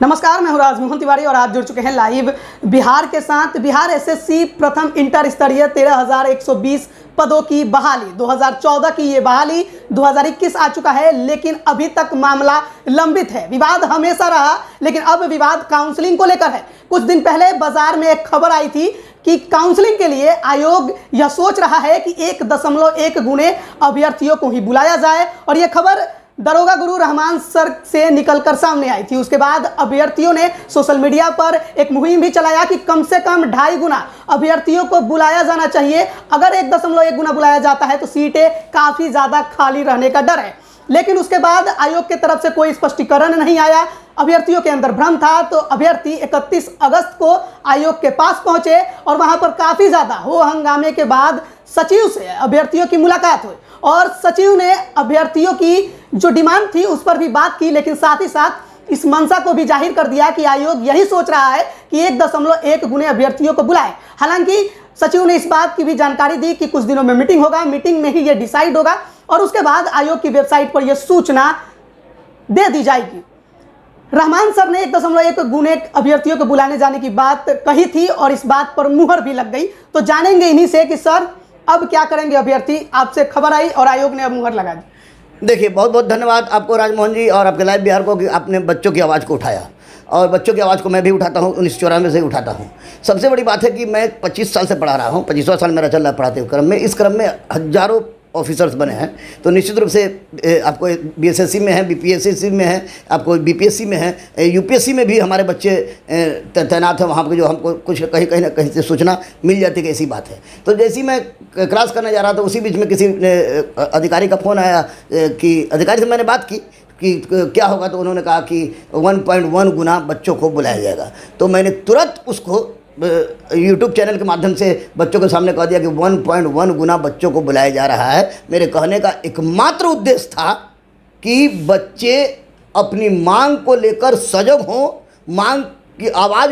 नमस्कार, मैं हूं राजमोहन तिवारी और आप जुड़ चुके हैं लाइव बिहार के साथ। बिहार एसएससी प्रथम इंटर स्तरीय 13,120 पदों की बहाली, 2014 की ये बहाली 2021 आ चुका है, लेकिन अभी तक मामला लंबित है। विवाद हमेशा रहा, लेकिन अब विवाद काउंसलिंग को लेकर है। कुछ दिन पहले बाजार में एक खबर आई थी कि काउंसलिंग के लिए आयोग यह सोच रहा है कि 1.1 गुने अभ्यर्थियों को ही बुलाया जाए, और यह खबर दरोगा गुरु रहमान सर से निकलकर सामने आई थी। उसके बाद अभ्यर्थियों ने सोशल मीडिया पर एक मुहिम भी चलाया कि कम से कम 2.5 गुना अभ्यर्थियों को बुलाया जाना चाहिए। अगर 1.1 गुना बुलाया जाता है तो सीटें काफ़ी ज़्यादा खाली रहने का डर है। लेकिन उसके बाद आयोग की तरफ से कोई स्पष्टीकरण नहीं आया। अभ्यर्थियों के अंदर भ्रम था, तो अभ्यर्थी 31 अगस्त को आयोग के पास पहुंचे और वहां पर काफ़ी ज़्यादा हो हंगामे के बाद सचिव से अभ्यर्थियों की मुलाकात हुई और सचिव ने अभ्यर्थियों की जो डिमांड थी उस पर भी बात की, लेकिन साथ ही साथ इस मंशा को भी जाहिर कर दिया कि आयोग यही सोच रहा है कि 1.1 गुने अभ्यर्थियों को बुलाए। हालांकि सचिव ने इस बात की भी जानकारी दी कि कुछ दिनों में मीटिंग होगा, मीटिंग में ही यह डिसाइड होगा और उसके बाद आयोग की वेबसाइट पर यह सूचना दे दी जाएगी। रहमान सर ने 1.1 गुने अभ्यर्थियों को बुलाने जाने की बात कही थी और इस बात पर मुहर भी लग गई। तो जानेंगे इन्हीं से कि सर अब क्या करेंगे अभ्यर्थी। आपसे खबर आई और आयोग ने अब मुहर लगा दी। देखिए, बहुत बहुत धन्यवाद आपको राजमोहन जी और आपके लाइव बिहार को कि आपने बच्चों की आवाज़ को उठाया, और बच्चों की आवाज़ को मैं भी उठाता हूँ, 1994 से ही उठाता हूँ। सबसे बड़ी बात है कि मैं 25 साल से पढ़ा रहा हूँ, 25वां साल मेरा चल रहा है पढ़ाते हुए क्रम में। इस क्रम में हजारों ऑफिसर्स बने हैं, तो निश्चित रूप से आपको बीएसएससी में है, बीपीएससी में है, आपको बीपीएससी में है, यूपीएससी में भी हमारे बच्चे तैनात हैं वहाँ पर, जो हमको कुछ कहीं ना कहीं से सूचना मिल जाती है कि ऐसी बात है। तो जैसे ही मैं क्रॉस करने जा रहा था उसी बीच में किसी अधिकारी का फ़ोन आया कि अधिकारी से मैंने बात की कि क्या होगा, तो उन्होंने कहा कि 1.1 गुना बच्चों को बुलाया जाएगा। तो मैंने तुरंत उसको यूट्यूब चैनल के माध्यम से बच्चों के सामने कह दिया कि 1.1 गुना बच्चों को बुलाया जा रहा है। मेरे कहने का एकमात्र उद्देश्य था कि बच्चे अपनी मांग को लेकर सजग हों, मांग की आवाज़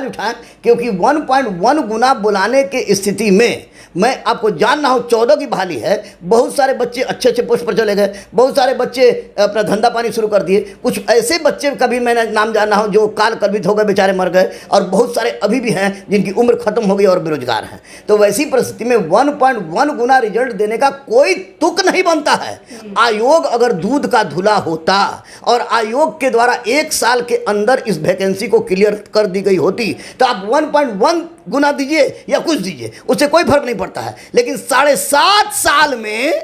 उठाएं, क्योंकि 1.1 गुना बुलाने की स्थिति में मैं आपको जानना हो 14 की बहाली है, बहुत सारे बच्चे अच्छे अच्छे पोस्ट पर चले गए, बहुत सारे बच्चे अपना धंधा पानी शुरू कर दिए, कुछ ऐसे बच्चे का भी मैंने नाम जाना हो जो काल कल्पित हो गए, बेचारे मर गए, और बहुत सारे अभी भी हैं जिनकी उम्र खत्म हो गई और बेरोजगार हैं। तो वैसी परिस्थिति में 1.1 गुना रिजल्ट देने का कोई तुक नहीं बनता है। आयोग अगर दूध का धुला होता और आयोग के द्वारा 1 साल के अंदर इस वैकेंसी को क्लियर कर दी गई होती तो आप 1.1 गुना दीजिए या कुछ दीजिए, उससे कोई फर्क नहीं पड़ता है। लेकिन 7.5 साल में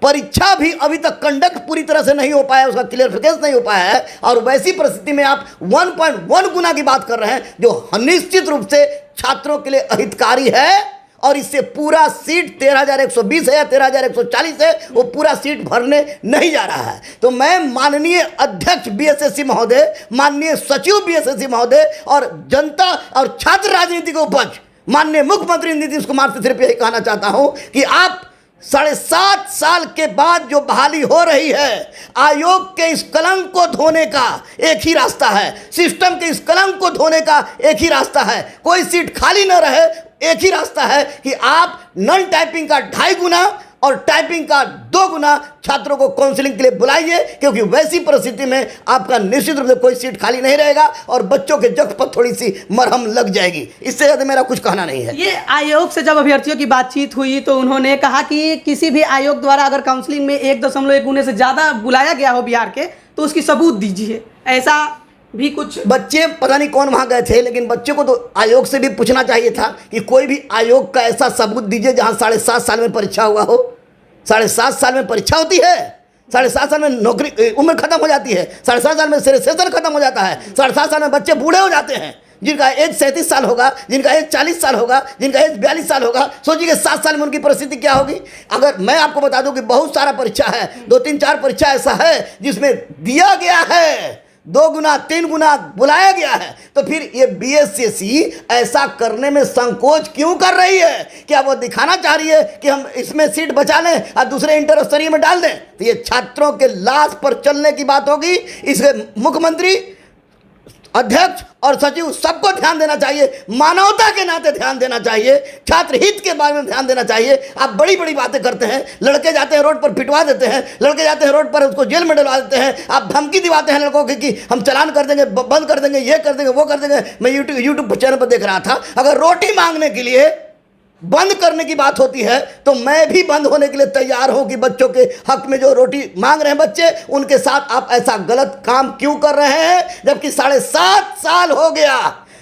परीक्षा भी अभी तक कंडक्ट पूरी तरह से नहीं हो पाया, उसका क्लियरिफिकेशन नहीं हो पाया है, और वैसी परिस्थिति में आप 1.1 गुना की बात कर रहे हैं, जो निश्चित रूप से छात्रों के लिए अहितकारी है। और इससे पूरा सीट 13,120 है या 13,140 है, वो पूरा सीट भरने नहीं जा रहा है। तो मैं माननीय अध्यक्ष बीएसएससी महोदय, माननीय सचिव बीएसएससी महोदय और जनता और छात्र राजनीति के उपज माननीय मुख्यमंत्री नीतीश कुमार से सिर्फ यही कहना चाहता हूं कि आप 7.5 साल के बाद जो बहाली हो रही है, आयोग के इस कलंक को धोने का एक ही रास्ता है, सिस्टम के इस कलंक को धोने का एक ही रास्ता है, कोई सीट खाली न रहे, एक ही रास्ता है कि आप नन टाइपिंग का 2.5 गुना और टाइपिंग का 2 गुना छात्रों को काउंसलिंग के लिए बुलाइए, क्योंकि वैसी परिस्थिति में आपका निश्चित रूप से कोई सीट खाली नहीं रहेगा और बच्चों के जख्म पर थोड़ी सी मरहम लग जाएगी। इससे ज़्यादा मेरा कुछ कहना नहीं है। ये आयोग से जब अभ्यर्थियों की बातचीत हुई तो उन्होंने कहा कि किसी भी आयोग द्वारा अगर काउंसलिंग में 1.1 गुने से ज़्यादा बुलाया गया हो बिहार के तो उसकी सबूत दीजिए। ऐसा भी कुछ बच्चे पता नहीं कौन वहाँ गए थे, लेकिन बच्चों को तो आयोग से भी पूछना चाहिए था कि कोई भी आयोग का ऐसा सबूत दीजिए जहाँ 7.5 साल में परीक्षा हुआ हो। 7.5 साल में परीक्षा होती है, 7.5 साल में नौकरी उम्र खत्म हो जाती है, 7.5 साल में सेशन खत्म हो जाता है, 7.5 साल में बच्चे बूढ़े हो जाते हैं, जिनका एज 37 साल होगा, जिनका एज 40 साल होगा, जिनका एज 42 साल होगा। सोचिए 7 साल में उनकी परिस्थिति क्या होगी। अगर मैं आपको बता दूं कि बहुत सारा परीक्षा है, 2-3-4 परीक्षा ऐसा है जिसमें दिया गया है 2 गुना 3 गुना बुलाया गया है, तो फिर ये बीएसएससी ऐसा करने में संकोच क्यों कर रही है? क्या वो दिखाना चाह रही है कि हम इसमें सीट बचा लें और दूसरे इंटर स्तरीय में डाल दें? तो ये छात्रों के लाश पर चलने की बात होगी। इसके मुख्यमंत्री अध्यक्ष और सचिव सबको ध्यान देना चाहिए, मानवता के नाते ध्यान देना चाहिए, छात्र हित के बारे में ध्यान देना चाहिए। आप बड़ी बड़ी बातें करते हैं, लड़के जाते हैं रोड पर पिटवा देते हैं, लड़के जाते हैं रोड पर उसको जेल में डलवा देते हैं, आप धमकी दिवाते हैं लड़कों की कि हम चालान कर देंगे, बंद कर देंगे, ये कर देंगे, वो कर देंगे। मैं यूट्यूब चैनल पर देख रहा था, अगर रोटी मांगने के लिए बंद करने की बात होती है तो मैं भी बंद होने के लिए तैयार हूं कि बच्चों के हक में जो रोटी मांग रहे हैं बच्चे, उनके साथ आप ऐसा गलत काम क्यों कर रहे हैं, जबकि 7.5 साल हो गया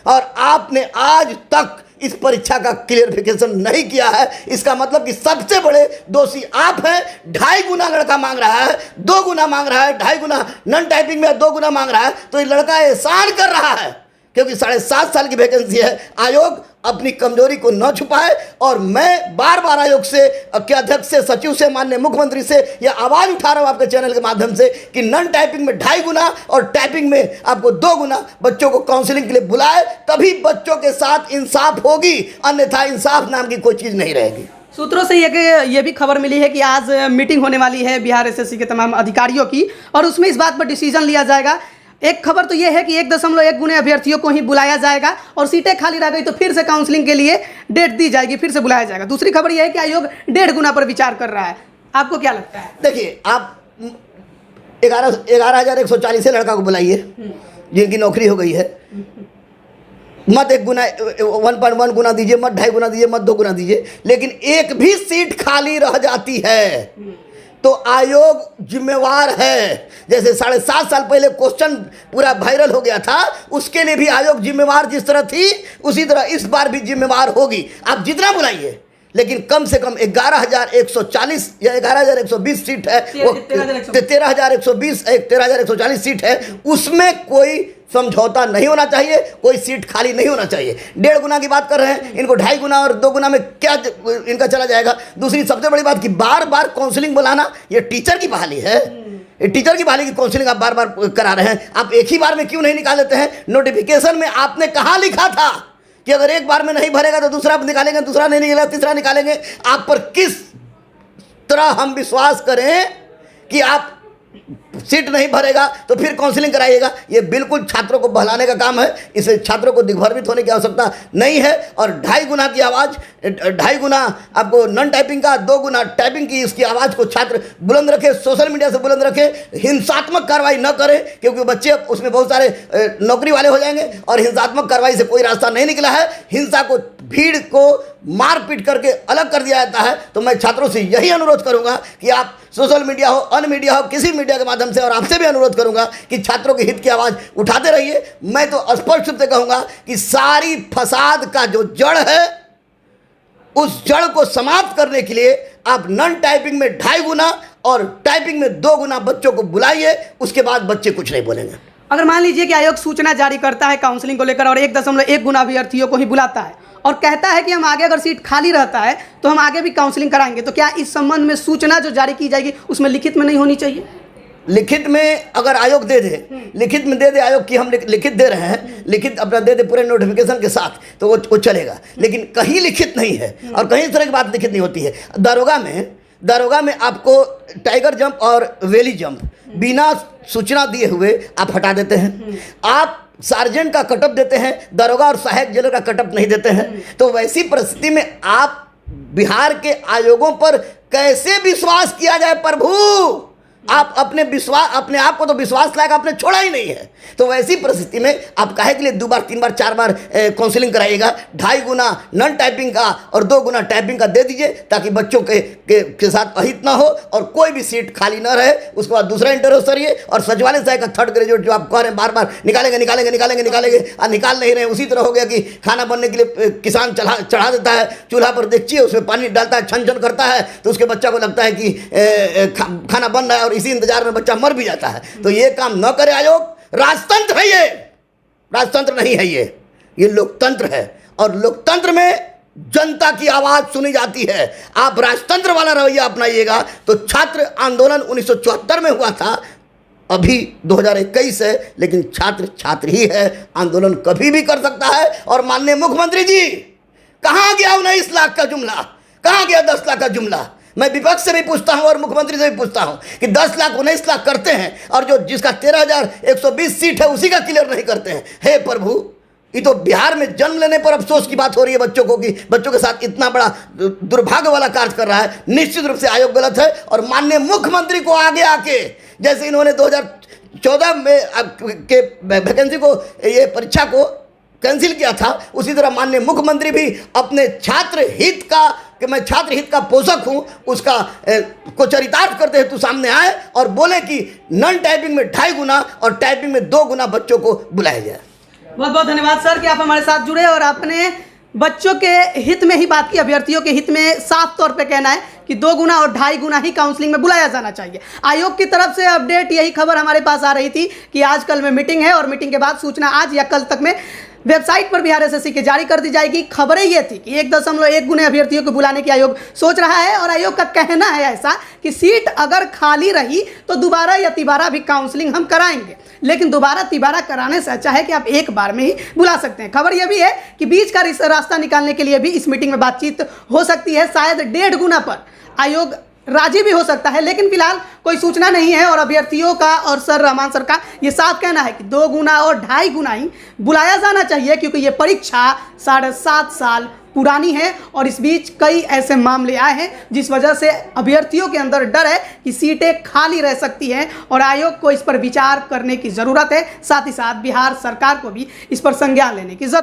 और आपने आज तक इस परीक्षा का क्लियरिफिकेशन नहीं किया है। इसका मतलब कि सबसे बड़े दोषी आप हैं। 2.5 गुना लड़का मांग रहा है, 2 गुना मांग रहा है, 2.5 गुना नॉन टाइपिंग में 2 गुना मांग रहा है, तो ये लड़का एहसान कर रहा है, क्योंकि 7.5 साल की वैकेंसी है। आयोग अपनी कमजोरी को न छुपाए और मैं बार बार आयोग से के अध्यक्ष से, सचिव से, माननीय मुख्यमंत्री से यह आवाज उठा रहा हूं आपके चैनल के माध्यम से कि नॉन टाइपिंग में 2.5 गुना और टाइपिंग में आपको 2 गुना बच्चों को काउंसलिंग के लिए बुलाए, तभी बच्चों के साथ इंसाफ होगी, अन्यथा इंसाफ नाम की कोई चीज नहीं रहेगी। सूत्रों से ये भी खबर मिली है कि आज मीटिंग होने वाली है बिहार एसएससी के तमाम अधिकारियों की और उसमें इस बात पर डिसीजन लिया जाएगा। एक खबर तो यह है कि 1.1 गुने अभ्यर्थियों को ही बुलाया जाएगा और सीटें खाली रह गई तो फिर से काउंसलिंग के लिए डेट दी जाएगी, फिर से बुलाया जाएगा। दूसरी खबर यह है कि आयोग 1.5 गुना पर विचार कर रहा है। आपको क्या लगता है? देखिए, आप 11,140 लड़का को बुलाइए जिनकी नौकरी हो गई है, मत 1.1 गुना दीजिए, मत 2.5 गुना दीजिए, मत 2 गुना दीजिए, लेकिन एक भी सीट खाली रह जाती है तो आयोग जिम्मेवार है। जैसे 7.5 साल पहले क्वेश्चन पूरा वायरल हो गया था, उसके लिए भी आयोग जिम्मेवार जिस तरह थी उसी तरह इस बार भी जिम्मेवार होगी। आप जितना बुलाइए, लेकिन कम से कम 11,140 या 11,120 सीट है, वो 13,140 सीट है, उसमें कोई समझौता नहीं होना चाहिए, कोई सीट खाली नहीं होना चाहिए। 1.5 गुना की बात कर रहे हैं, इनको 2.5 गुना और 2 गुना में क्या इनका चला जाएगा। दूसरी सबसे बड़ी बात कि बार बार काउंसलिंग बुलाना, ये टीचर की बहाली है, ये टीचर की बहाली की काउंसलिंग आप बार बार करा रहे हैं। आप एक ही बार में क्यों नहीं निकाल लेते हैं? नोटिफिकेशन में आपने कहाँ लिखा था कि अगर एक बार में नहीं भरेगा तो दूसरा निकालेंगे, दूसरा नहीं निकलेगा तीसरा निकालेंगे? आप पर किस तरह हम विश्वास करें कि आप सीट नहीं भरेगा तो फिर काउंसलिंग कराइएगा? ये बिल्कुल छात्रों को बहलाने का काम है, इसे छात्रों को दिग्भ्रमित होने की आवश्यकता नहीं है। और 2.5 गुना की आवाज़, 2.5 गुना आपको नॉन टाइपिंग का, 2 गुना टाइपिंग की, इसकी आवाज़ को छात्र बुलंद रखे, सोशल मीडिया से बुलंद रखे, हिंसात्मक कार्रवाई न करें, क्योंकि बच्चे उसमें बहुत सारे नौकरी वाले हो जाएंगे और हिंसात्मक कार्रवाई से कोई रास्ता नहीं निकला है। हिंसा को, भीड़ को मारपीट करके अलग कर दिया जाता है। तो मैं छात्रों से यही अनुरोध करूंगा कि आप सोशल मीडिया हो, अन्य मीडिया हो, किसी मीडिया के माध्यम से, और आपसे भी अनुरोध करूंगा कि छात्रों के हित की आवाज़ उठाते रहिए। मैं तो स्पष्ट रूप से कहूंगा कि सारी फसाद का जो जड़ है, उस जड़ को समाप्त करने के लिए आप नॉन टाइपिंग में 2.5 गुना और टाइपिंग में 2 गुना बच्चों को बुलाइए, उसके बाद बच्चे कुछ नहीं बोलेंगे। अगर मान लीजिए कि आयोग सूचना जारी करता है काउंसलिंग को लेकर और 1.1 गुना अभ्यर्थियों को ही बुलाता है और कहता है कि हम आगे, अगर सीट खाली रहता है तो हम आगे भी काउंसलिंग कराएंगे, तो क्या इस संबंध में सूचना जो जारी की जाएगी उसमें लिखित में नहीं होनी चाहिए? लिखित में अगर आयोग दे दे, लिखित में दे दे आयोग की हम लिखित दे रहे हैं, लिखित अपना दे दे पूरे नोटिफिकेशन के साथ, तो वो चलेगा। लेकिन कहीं लिखित नहीं है और कहीं इस तरह की बात लिखित नहीं होती है। दारोगा में आपको टाइगर जंप और वेली जंप बिना सूचना दिए हुए आप हटा देते हैं। आप सार्जेंट का कटअप देते हैं, दारोगा और सहायक जेलर का कटअप नहीं देते हैं। तो वैसी परिस्थिति में आप बिहार के आयोगों पर कैसे विश्वास किया जाए प्रभु? आप अपने आप को तो विश्वास लायक आपने छोड़ा ही नहीं है। तो वैसी परिस्थिति में आप काहे के लिए 2 बार 3 बार 4 बार काउंसलिंग कराइएगा? 2.5 गुना नॉन टाइपिंग का और 2 गुना टाइपिंग का दे दीजिए, ताकि बच्चों के साथ अहित ना हो और कोई भी सीट खाली ना रहे। उसके बाद दूसरा इंटरव्यू करिए और सचिवालय से का 3rd ग्रेजुएट जो आप कह रहे हैं बार बार निकालेंगे और निकाल नहीं रहे। उसी तरह हो गया कि खाना बनने के लिए किसान चढ़ा देता है चूल्हा पर, देखिए उसमें पानी डालता है, छन करता है, तो उसके बच्चा को लगता है कि खाना बन रहा है और इसी इंतजार में बच्चा मर भी जाता है। तो ये काम न करे आयोग। राजतंत्र है ये, राजतंत्र नहीं है ये लोकतंत्र है और लोकतंत्र में जनता की आवाज सुनी जाती है। आप राजतंत्र वाला रवैया अपनाइएगा तो छात्र आंदोलन 1974 में हुआ था, अभी 2021 है, लेकिन छात्र ही है, आंदोलन कभी भी कर सकता है। और माननीय मुख्यमंत्री जी, कहाँ गया 19 लाख का जुमला, कहाँ गया 10 लाख का जुमला? मैं विपक्ष से भी पूछता हूं और मुख्यमंत्री से भी पूछता हूं कि 10 लाख 19 लाख करते हैं और जो जिसका 13,120 सीट है उसी का क्लियर नहीं करते हैं। हे प्रभु, ये तो बिहार में जन्म लेने पर अफसोस की बात हो रही है बच्चों को, कि बच्चों के साथ इतना बड़ा दुर्भाग्य वाला कार्य कर रहा है। निश्चित रूप से आयोग गलत है और माननीय मुख्यमंत्री को आगे आके, जैसे इन्होंने 2014 में के वैकेंसी को, ये परीक्षा को कैंसिल किया था, उसी तरह माननीय मुख्यमंत्री भी अपने छात्र हित का, कि मैं छात्र हित का पोषक हूं, उसका को चरितार्थ करते हेतु सामने आए और बोले कि नन टाइपिंग में 2.5 गुना और टाइपिंग में 2 गुना बच्चों को बुलाया जाए। बहुत बहुत धन्यवाद सर कि आप हमारे साथ जुड़े और आपने बच्चों के हित में ही बात की, अभ्यर्थियों के हित में साफ तौर पे कहना है कि 2 गुना और 2.5 गुना ही काउंसलिंग में बुलाया जाना चाहिए। आयोग की तरफ से अपडेट, यही खबर हमारे पास आ रही थी कि आज कल में मीटिंग है और मीटिंग के बाद सूचना आज या कल तक में वेबसाइट पर बिहार एसएससी के जारी कर दी जाएगी। खबरें ये थी कि 1.1 गुने अभ्यर्थियों को बुलाने की आयोग सोच रहा है और आयोग का कहना है ऐसा कि सीट अगर खाली रही तो दोबारा या तिबारा भी काउंसलिंग हम कराएंगे, लेकिन दोबारा तिबारा कराने से अच्छा है कि आप एक बार में ही बुला सकते हैं। खबर यह भी है कि बीच का रास्ता निकालने के लिए भी इस मीटिंग में बातचीत हो सकती है। शायद 1.5 गुना पर आयोग राजी भी हो सकता है, लेकिन फिलहाल कोई सूचना नहीं है और अभ्यर्थियों का और सर रहमान सर का ये साफ कहना है कि 2 गुना और 2.5 गुना ही बुलाया जाना चाहिए, क्योंकि ये परीक्षा 7.5 साल पुरानी है और इस बीच कई ऐसे मामले आए हैं जिस वजह से अभ्यर्थियों के अंदर डर है कि सीटें खाली रह सकती हैं और आयोग को इस पर विचार करने की ज़रूरत है। साथ ही साथ बिहार सरकार को भी इस पर संज्ञान लेने की ज़रूरत